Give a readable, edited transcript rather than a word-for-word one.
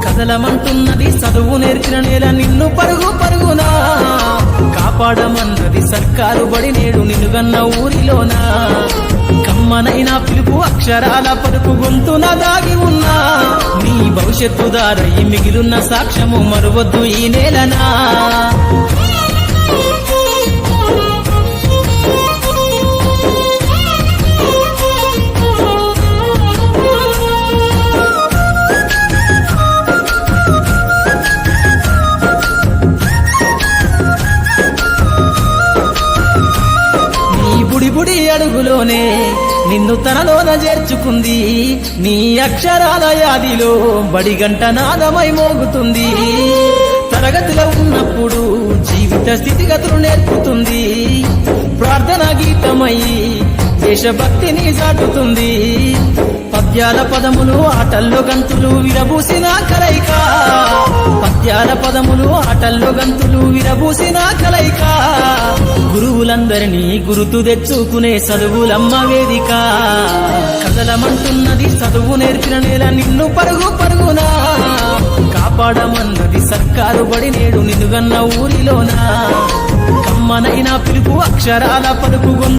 కదలమంటున్నది చదువు నేర్చిన నేల నిన్ను పరుగు పరుగునా కాపాడమన్నది సర్కారు బడి నేడు నిలుగన్న ఊరిలోనా కమ్మనైనా పిలుపు అక్షరాల పలుకు గొంతున దాగి ఉన్నా నీ భవిష్యత్తు దారై మిగిలిన సాక్ష్యము మరువద్దు ఈ నేలనా బుడి అడుగులోనే నిన్ను తనలోన చేర్చుకుంది నీ అక్షరాల యాదిలో బడిగంట నాదమై మోగుతుంది తరగతిలో ఉన్నప్పుడు జీవిత స్థితిగతులు నేర్పుతుంది ప్రార్థన గీతమై దేశభక్తిని చాటుతుంది పద్యాల పదములు ఆటల్లో గంతులు విరబూసిన కలయిక పద్యాల పదములు ఆటల్లో గంతులు విరబూసిన కలయిక గురువులందరినీ గురుతు తెచ్చుకునే చదువులమ్మ వేదిక కదలమంటున్నది చదువు నేర్చిన నేల నిన్ను పరుగు పరుగునా కాపాడమన్నది సర్కారు బడి నేడు నిలుగన్న ఊరిలోనా కమ్మనైనా పిలుపు అక్షరాల పలుకు